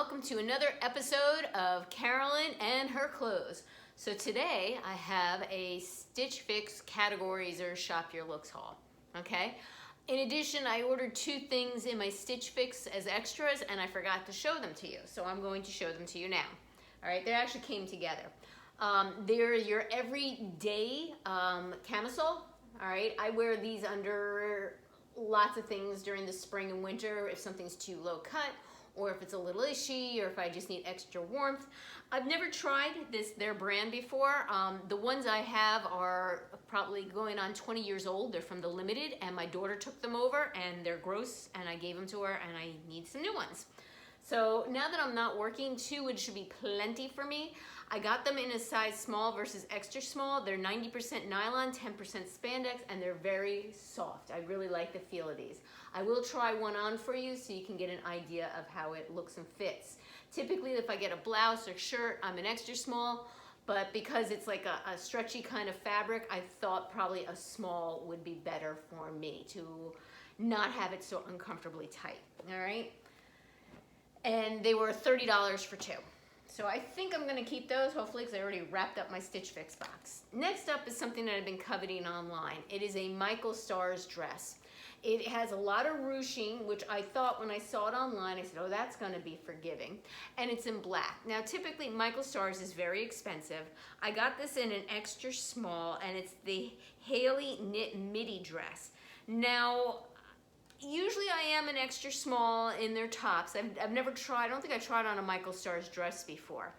welcome to another episode of Carolyn and her clothes. So today I have a Stitch Fix categories or shop your looks haul, okay? In addition, I ordered two things in my Stitch Fix as extras and I forgot to show them to you. So I'm going to show them to you now. All right, they actually came together. They're your everyday camisole. All right, I wear these under lots of things during the spring and winter if something's too low cut or if it's a little ishy or if I just need extra warmth. I've never tried their brand before. The ones I have are probably going on 20 years old. They're from the Limited and my daughter took them over and they're gross and I gave them to her and I need some new ones. So now that I'm not working, two would should be plenty for me. I got them in a size small versus extra small. They're 90% nylon, 10% spandex, and they're very soft. I really like the feel of these. I will try one on for you so you can get an idea of how it looks and fits. Typically, if I get a blouse or shirt, I'm an extra small, but because it's like a stretchy kind of fabric, I thought probably a small would be better for me to not have it so uncomfortably tight, all right? And they were $30 for two. So I think I'm gonna keep those, hopefully, because I already wrapped up my Stitch Fix box. Next up is something that I've been coveting online. It is a Michael Stars dress. It has a lot of ruching, which I thought when I saw it online, I said, oh, that's gonna be forgiving. And it's in black. Now, typically, Michael Stars is very expensive. I got this in an extra small, and it's the Haley knit midi dress. Now, usually I am an extra small in their tops. I've never tried, I don't think I tried on a Michael Stars dress before.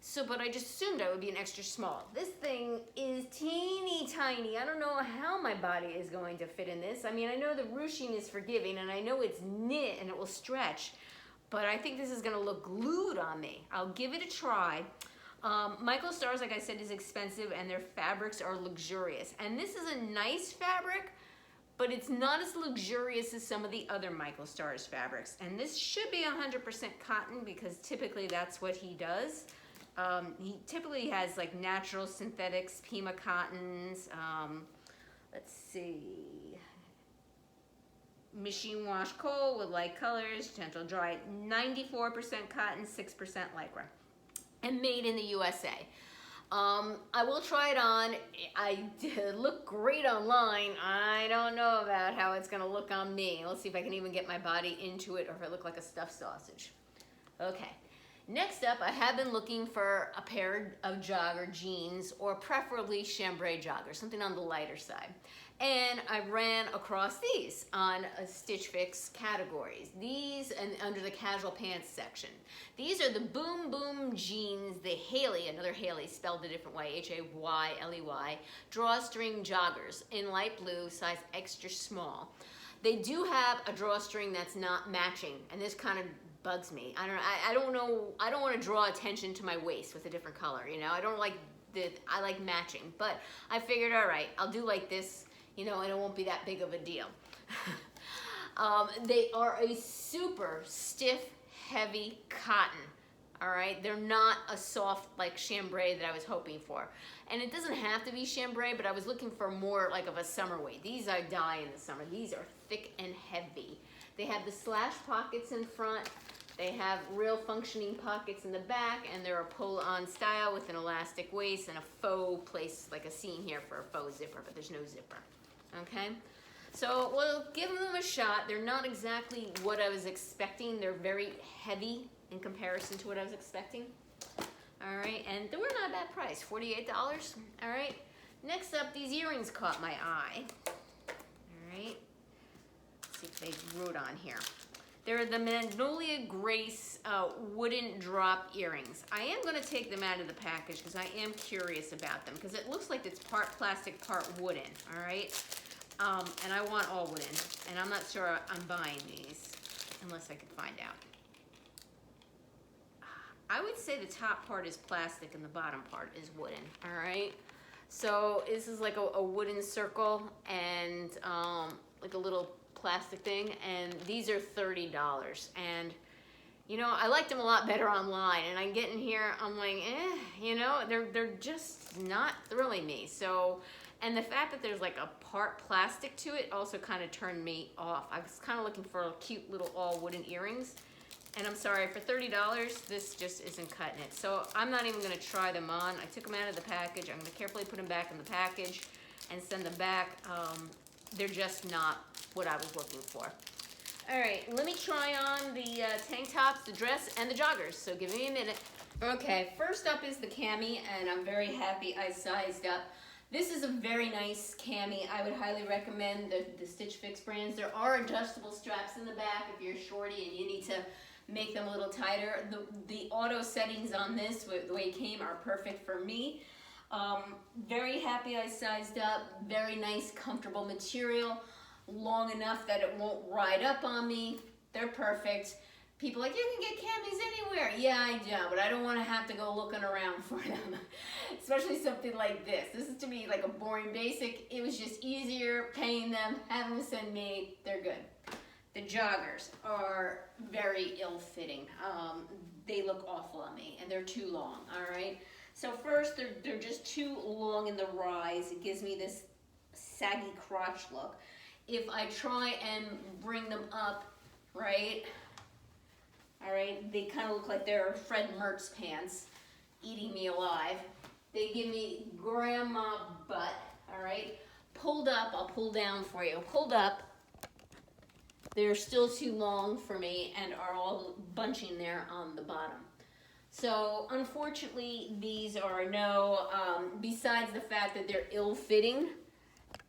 So, but I just assumed I would be an extra small. This thing is teeny tiny. I don't know how my body is going to fit in this. I mean, I know the ruching is forgiving and I know it's knit and it will stretch, but I think this is gonna look glued on me. I'll give it a try. Michael Stars, like I said, is expensive and their fabrics are luxurious. And this is a nice fabric, but it's not as luxurious as some of the other Michael Stars fabrics. And this should be 100% cotton because typically that's what he does. He typically has like natural synthetics, Pima cottons, let's see, machine wash coal with light colors, gentle dry, 94% cotton, 6% lycra, and made in the USA. I will try it on. I did look great online. I don't know about how it's gonna look on me. Let's see if I can even get my body into it or if I look like a stuffed sausage. Okay, next up, I have been looking for a pair of jogger jeans or preferably chambray joggers, something on the lighter side. And I ran across these on a Stitch Fix categories. These and under the casual pants section. These are the Boom Boom jeans, the Haley, another Haley spelled a different way, H-A-Y-L-E-Y, drawstring joggers in light blue, size extra small. They do have a drawstring that's not matching, and this kind of bugs me. I don't know, I don't want to draw attention to my waist with a different color, you know? I don't like I like matching, but I figured, all right, I'll do like this, you know, and it won't be that big of a deal. They are a super stiff, heavy cotton, all right? They're not a soft like chambray that I was hoping for. And it doesn't have to be chambray, but I was looking for more like of a summer weight. These I die in the summer. These are thick and heavy. They have the slash pockets in front. They have real functioning pockets in the back, and they're a pull-on style with an elastic waist and a faux place, like a seam here for a faux zipper, but there's no zipper, okay? So we'll give them a shot. They're not exactly what I was expecting. They're very heavy in comparison to what I was expecting. All right, and they were not a bad price, $48, all right? Next up, these earrings caught my eye, all right? Let's see if they wrote on here. They're the Magnolia Grace wooden drop earrings. I am gonna take them out of the package because I am curious about them because it looks like it's part plastic, part wooden, all right? And I want all wooden, and I'm not sure I'm buying these unless I can find out. I would say the top part is plastic and the bottom part is wooden, all right? So this is like a wooden circle and like a little plastic thing, and these are $30. And you know, I liked them a lot better online, and I'm getting here, I'm like, you know, they're just not thrilling me. So, and the fact that there's like a part plastic to it also kind of turned me off. I was kind of looking for cute little all wooden earrings, And I'm sorry, for $30, this just isn't cutting it. So I'm not even gonna try them on. I took them out of the package. I'm gonna carefully put them back in the package and send them back. They're just not what I was looking for. All right, let me try on the tank tops, the dress, and the joggers. So give me a minute. Okay, first up is the cami, and I'm very happy I sized up. This is a very nice cami. I would highly recommend the Stitch Fix brands. There are adjustable straps in the back if you're shorty and you need to make them a little tighter. The auto settings on this, the way it came, are perfect for me. Very happy I sized up. Very nice, comfortable material. Long enough that it won't ride up on me. They're perfect. People are like, you can get camis anywhere. Yeah, I do, but I don't want to have to go looking around for them. Especially something like this. This is to me like a boring basic. It was just easier paying them, having them send me. They're good. The joggers are very ill-fitting. They look awful on me, and they're too long, all right? So first, they're just too long in the rise. It gives me this saggy crotch look. If I try and bring them up, right? All right, they kind of look like they're Fred Mertz pants eating me alive. They give me grandma butt, all right? Pulled up, I'll pull down for you. Pulled up, they're still too long for me and are all bunching there on the bottom. So unfortunately, these are no, besides the fact that they're ill-fitting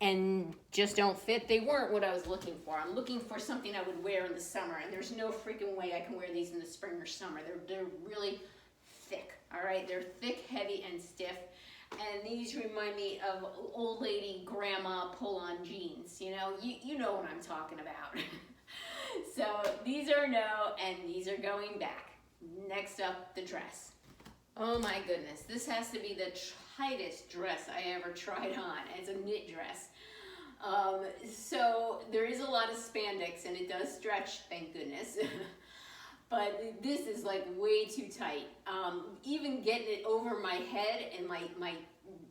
and just don't fit, they weren't what I was looking for. I'm looking for something I would wear in the summer, and there's no freaking way I can wear these in the spring or summer. They're really thick, all right? They're thick, heavy, and stiff, and these remind me of old lady grandma pull-on jeans. You know, you know what I'm talking about. So these are no, and these are going back. Next up, the dress. Oh my goodness, this has to be the tightest dress I ever tried on. It's a knit dress. So there is a lot of spandex and it does stretch, thank goodness. But this is like way too tight. Even getting it over my head and my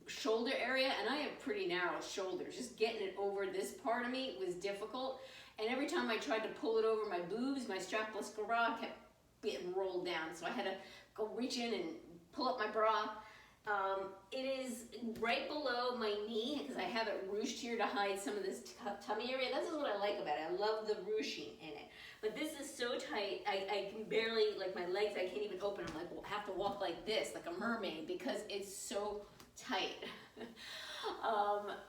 shoulder area, and I have pretty narrow shoulders, just getting it over this part of me was difficult. And every time I tried to pull it over my boobs, my strapless bra kept getting rolled down. So I had to go reach in and pull up my bra. It is right below my knee because I have it ruched here to hide some of this tummy area. This is what I like about it. I love the ruching in it. But this is so tight, I can barely, like my legs, I can't even open them. I have to walk like this, like a mermaid, because it's so tight.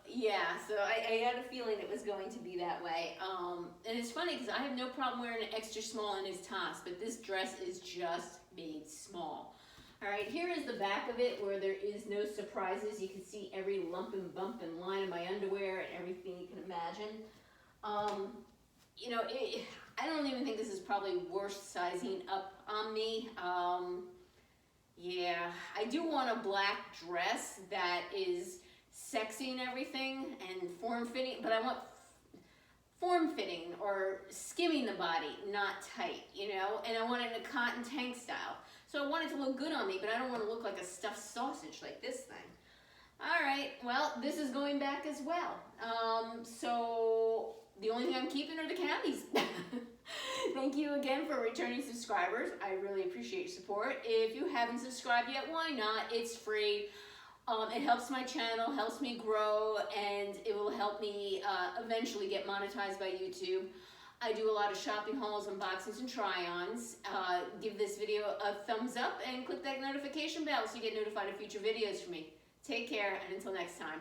Yeah, so I had a feeling it was going to be that way. And it's funny because I have no problem wearing an extra small in his tops, but this dress is just made small. All right, here is the back of it where there is no surprises. You can see every lump and bump and line of my underwear and everything you can imagine. You know, I don't even think this is probably worth sizing up on me. Yeah, I do want a black dress that is sexy and everything and form-fitting, but I want form-fitting or skimming the body, not tight, you know, and I want it in a cotton tank style. So I want it to look good on me, but I don't want to look like a stuffed sausage like this thing. All right, well, this is going back as well. So the only thing I'm keeping are the camis. Thank you again for returning subscribers. I really appreciate your support. If you haven't subscribed yet, why not? It's free. It helps my channel, helps me grow, and it will help me eventually get monetized by YouTube. I do a lot of shopping hauls, unboxings, and try-ons. Give this video a thumbs up and click that notification bell so you get notified of future videos from me. Take care, and until next time.